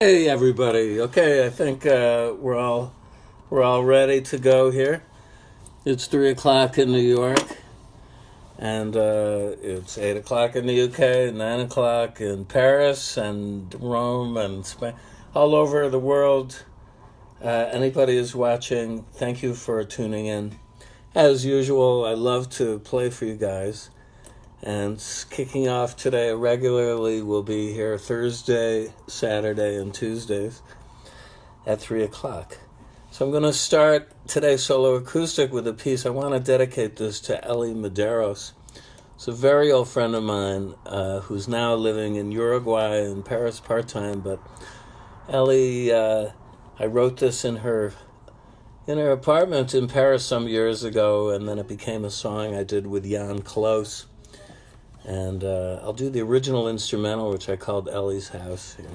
Hey everybody. Okay, I think we're all ready to go here. It's 3 o'clock in New York, and it's 8 o'clock in the UK, 9 o'clock in Paris and Rome and Spain, all over the world. Anybody who's watching, thank you for tuning in. As usual, I love to play for you guys. And kicking off today regularly will be here Thursday, Saturday, and Tuesdays at 3 o'clock. So I'm going to start today's solo acoustic with a piece. I want to dedicate this to Ellie Medeiros. It's a very old friend of mine who's now living in Uruguay and Paris part-time. But Ellie, I wrote this in her apartment in Paris some years ago, and then it became a song I did with Jan Close. And I'll do the original instrumental, which I called Ellie's House here.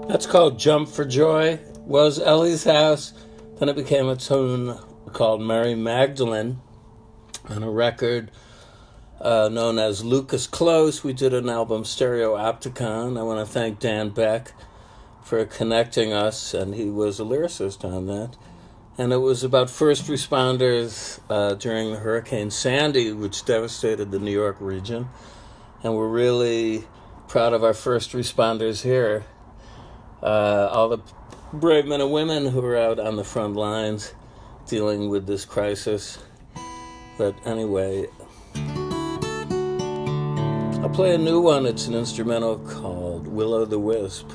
That's called Jump for Joy. Was Ellie's House. Then it became a tune called Mary Magdalene on a record known as Lucas Close. We did an album, Stereo Opticon. I want to thank Dan Beck for connecting us, and he was a lyricist on that. And it was about first responders during the Hurricane Sandy, which devastated the New York region. And we're really proud of our first responders here. All the brave men and women who are out on the front lines dealing with this crisis. But anyway, I'll play a new one. It's an instrumental called Will-O-the-Wisp.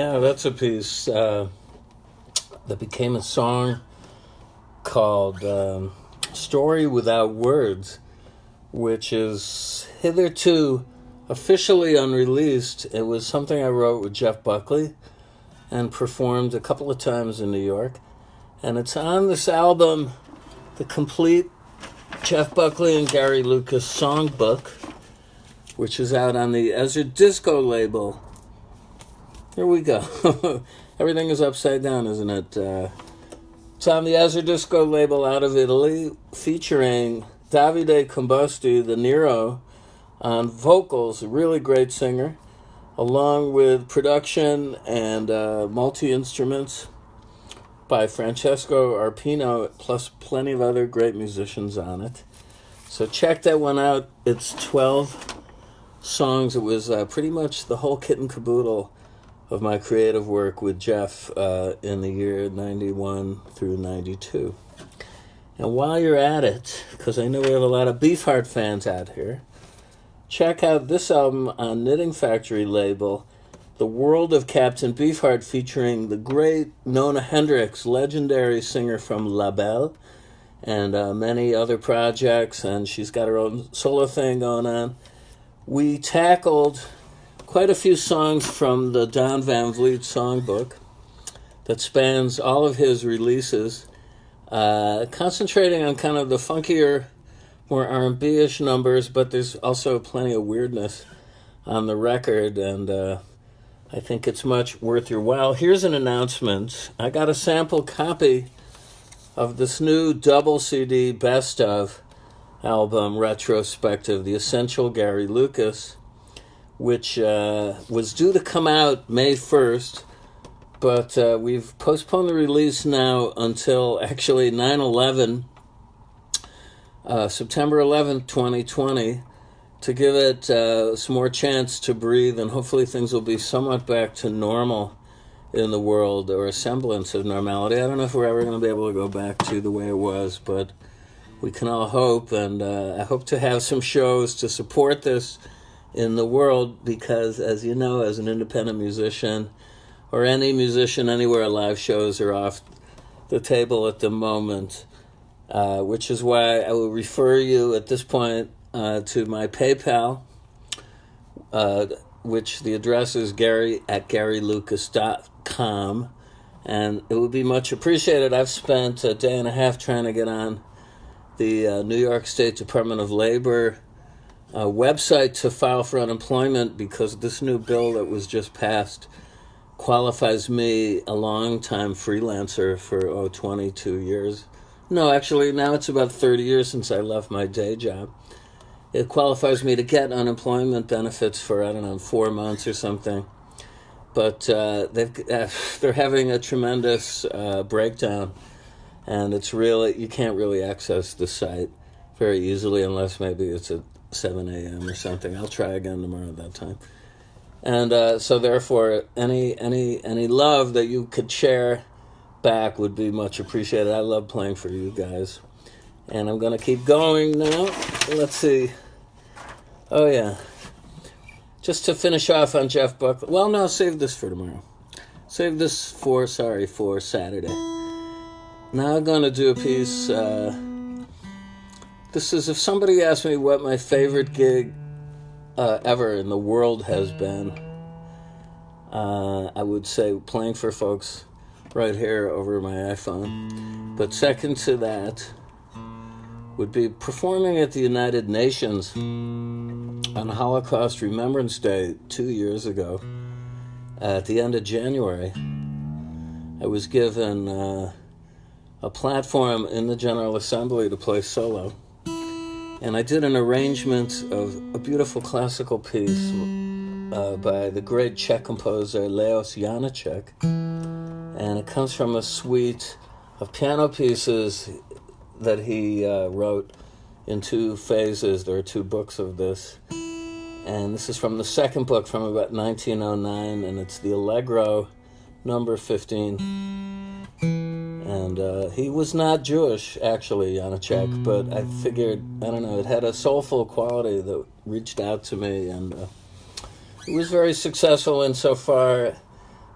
Yeah, that's a piece that became a song called Story Without Words, which is hitherto officially unreleased. It was something I wrote with Jeff Buckley and performed a couple of times in New York. And it's on this album, the complete Jeff Buckley and Gary Lucas songbook, which is out on the Ezra Disco label. Here we go. Everything is upside down, isn't it? It's on the Ezra Disco label out of Italy, featuring Davide Composti, the Nero, on vocals, a really great singer, along with production and multi-instruments by Francesco Arpino, plus plenty of other great musicians on it. So check that one out. It's 12 songs. It was pretty much the whole kit and caboodle of my creative work with Jeff in the year 91 through 92. And while you're at it, because I know we have a lot of Beefheart fans out here, check out this album on Knitting Factory label, The World of Captain Beefheart, featuring the great Nona Hendryx, legendary singer from La Belle, and many other projects, and she's got her own solo thing going on. We tackled quite a few songs from the Don Van Vliet songbook that spans all of his releases, concentrating on kind of the funkier, more R&B-ish numbers, but there's also plenty of weirdness on the record, and I think it's much worth your while. Here's an announcement. I got a sample copy of this new double CD Best Of album retrospective, The Essential Gary Lucas, which was due to come out May 1st, but we've postponed the release now until actually 9/11, September 11th, 2020, to give it some more chance to breathe, and hopefully things will be somewhat back to normal in the world, or a semblance of normality. I don't know if we're ever going to be able to go back to the way it was, but we can all hope, and I hope to have some shows to support this in the world, because as you know, as an independent musician, or any musician anywhere, live shows are off the table at the moment, which is why I will refer you at this point to my PayPal, which the address is gary@garylucas.com, and it would be much appreciated. I've spent a day and a half trying to get on the New York State Department of Labor website to file for unemployment, because this new bill that was just passed qualifies me, a long-time freelancer, for 22 years. No, actually, now it's about 30 years since I left my day job. It qualifies me to get unemployment benefits for, 4 months or something. But they're having a tremendous breakdown, and it's really, you can't really access the site very easily unless maybe it's at 7 a.m. or something. I'll try again tomorrow at that time. And so therefore, any love that you could share back would be much appreciated. I love playing for you guys. And I'm going to keep going now. Let's see. Oh, yeah. Just to finish off on Jeff Buckley. Well, no, save this for tomorrow. Save this for Saturday. Now I'm going to do a piece. This is, if somebody asked me what my favorite gig ever in the world has been, I would say playing for folks right here over my iPhone. But second to that would be performing at the United Nations on Holocaust Remembrance Day 2 years ago. At the end of January, I was given a platform in the General Assembly to play solo. And I did an arrangement of a beautiful classical piece by the great Czech composer Leos Janáček. And it comes from a suite of piano pieces that he wrote in 2 phases. There are 2 books of this. And this is from the second book from about 1909, and it's the Allegro number 15. And he was not Jewish, actually, Janáček, but I figured, it had a soulful quality that reached out to me, and it was very successful insofar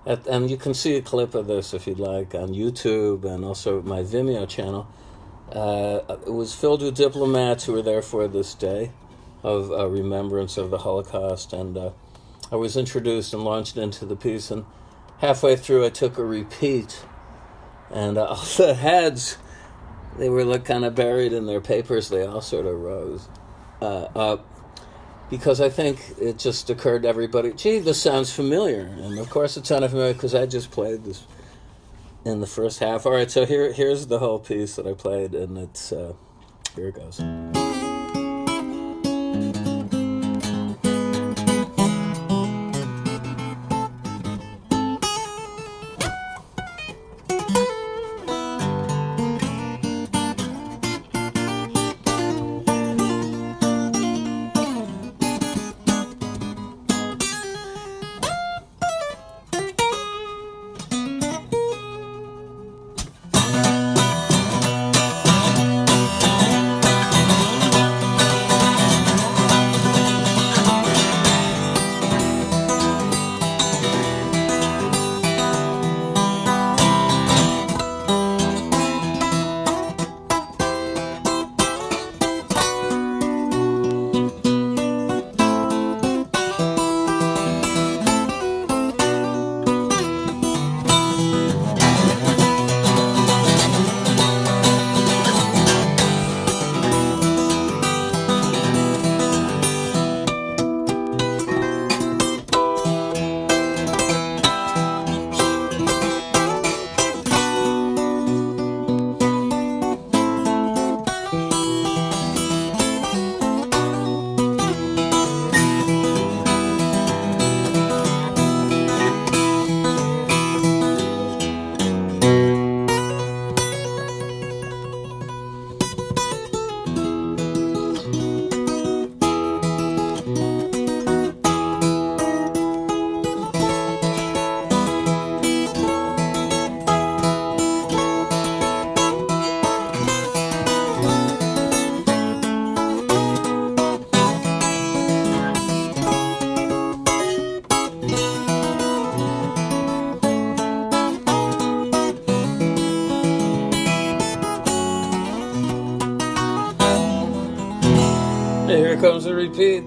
And you can see a clip of this if you'd like on YouTube and also my Vimeo channel. It was filled with diplomats who were there for this day of remembrance of the Holocaust, and I was introduced and launched into the piece, and halfway through I took a repeat, and all the heads, they were kind of buried in their papers, they all sort of rose up, because I think it just occurred to everybody, gee, this sounds familiar. And of course it sounded familiar because I just played this in the first half. All right, so here's the whole piece that I played, and it's here it goes. Here comes the repeat.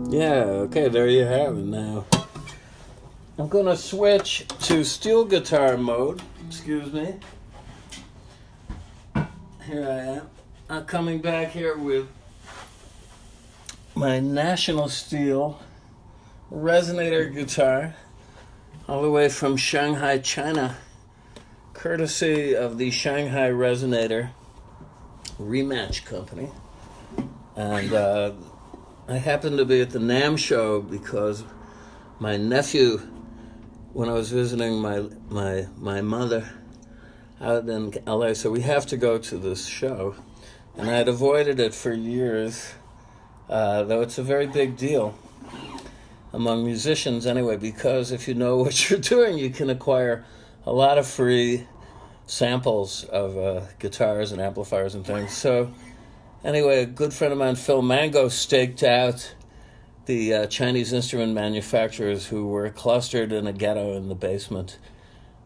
Yeah, okay, there you have it now. I'm going to switch to steel guitar mode. Excuse me. Here I am. coming back here with my National Steel resonator guitar, all the way from Shanghai, China, courtesy of the Shanghai Resonator Rematch Company. And I happened to be at the NAMM show because my nephew, when I was visiting my mother out in LA, so we have to go to this show. And I had avoided it for years, though it's a very big deal among musicians anyway, because if you know what you're doing, you can acquire a lot of free samples of guitars and amplifiers and things. So anyway, a good friend of mine, Phil Mango, staked out the Chinese instrument manufacturers who were clustered in a ghetto in the basement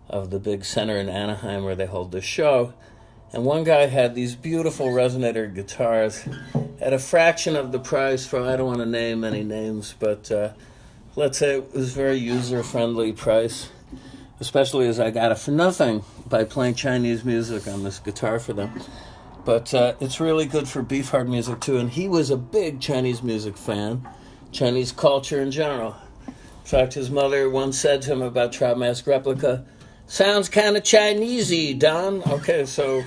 of the big center in Anaheim where they hold this show. And one guy had these beautiful resonator guitars at a fraction of the price for, I don't want to name any names, but let's say it was a very user-friendly price, especially as I got it for nothing by playing Chinese music on this guitar for them. But it's really good for beefheart music too, and he was a big Chinese music fan, Chinese culture in general. In fact, his mother once said to him about Trout Mask Replica, "Sounds kind of Chinesey, Don." Okay, so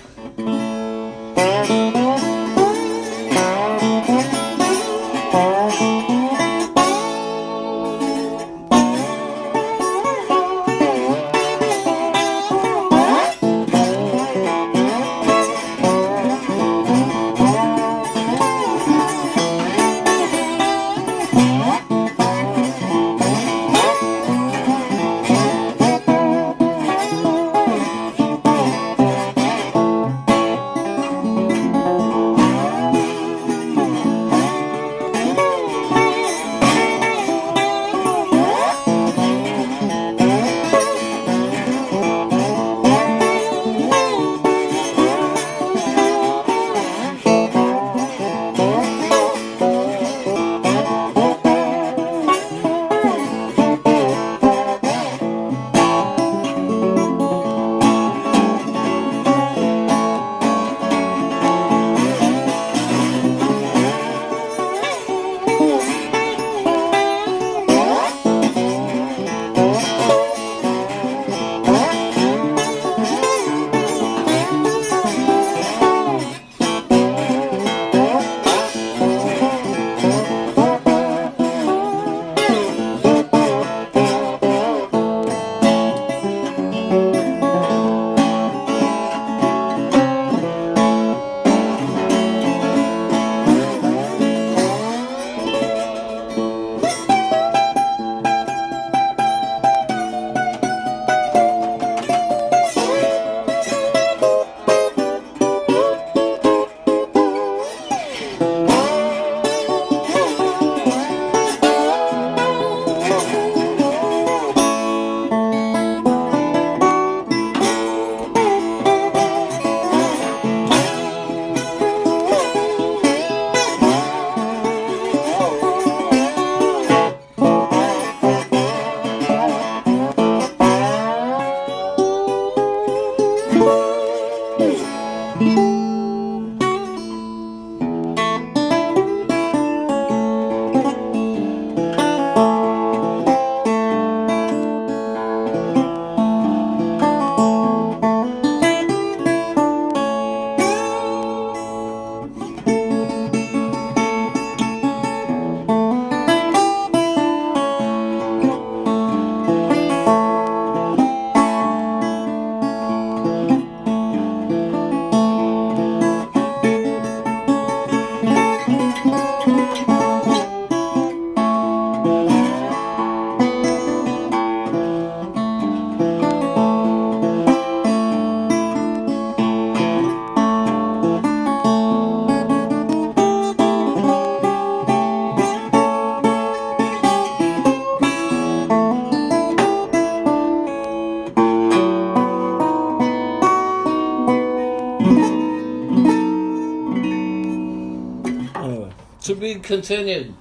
to be continued.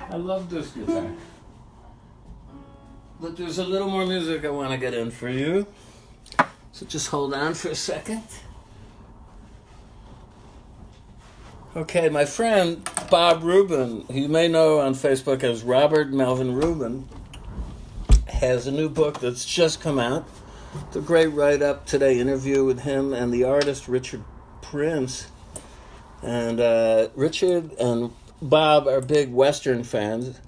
I love this guitar. But there's a little more music I want to get in for you. So just hold on for a second. Okay, my friend Bob Rubin, who you may know on Facebook as Robert Melvin Rubin, has a new book that's just come out. It's a great write-up today, interview with him and the artist Richard Prince. And Richard and Bob are big Western fans,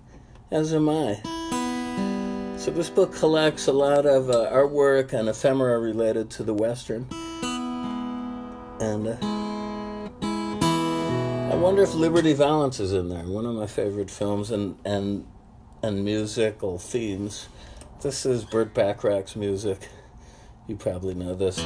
as am I. So this book collects a lot of artwork and ephemera related to the Western. And I wonder if Liberty Valance is in there, one of my favorite films and musical themes. This is Burt Bacharach's music. You probably know this.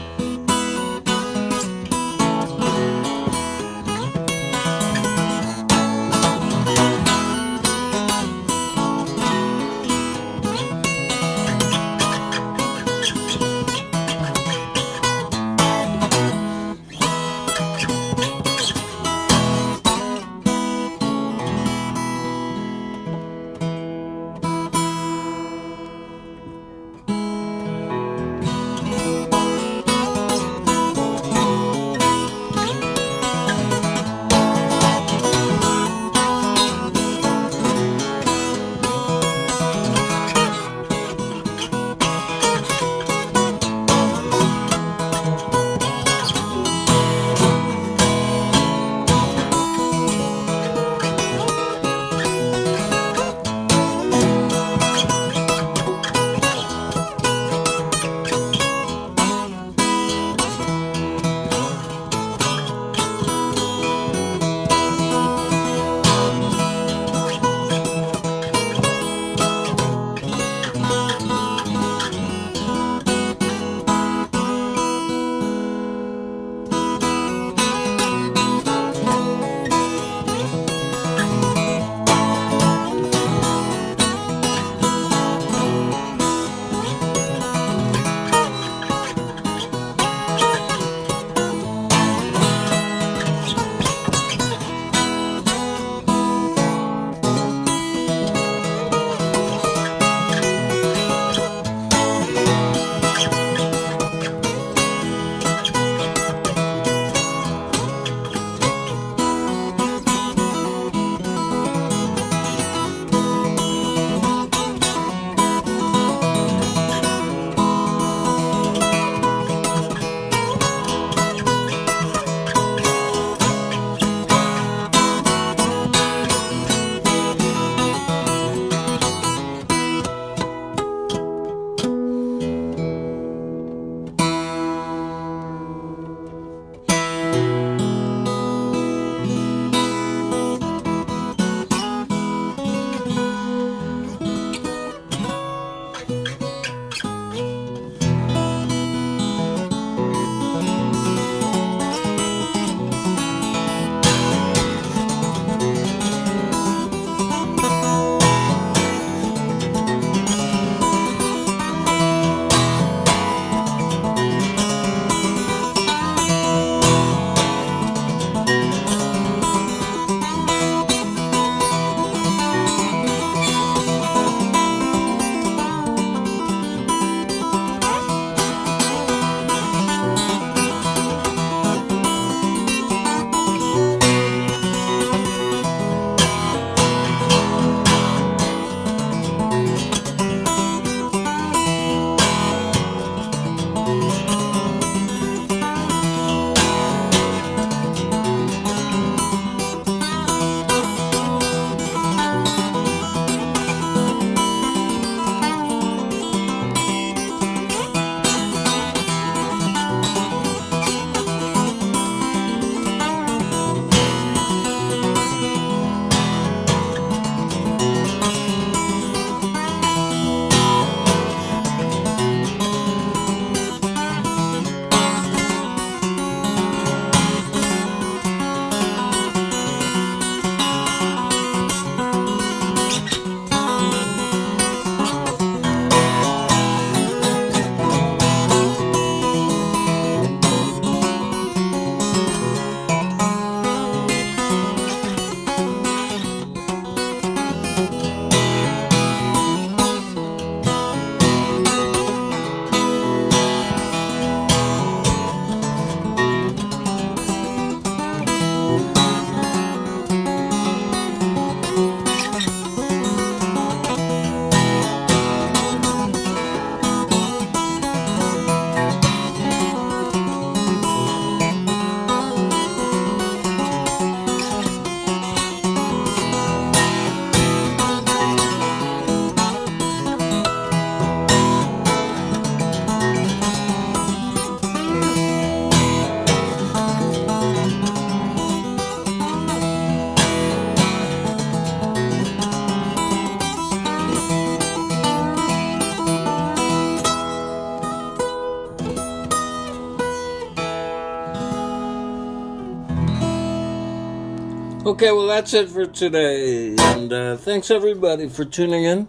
Okay, well, that's it for today. And thanks, everybody, for tuning in.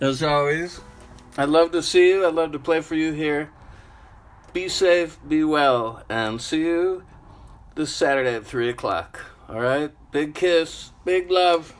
As always, I'd love to see you. I'd love to play for you here. Be safe, be well, and see you this Saturday at 3 o'clock. All right? Big kiss, big love.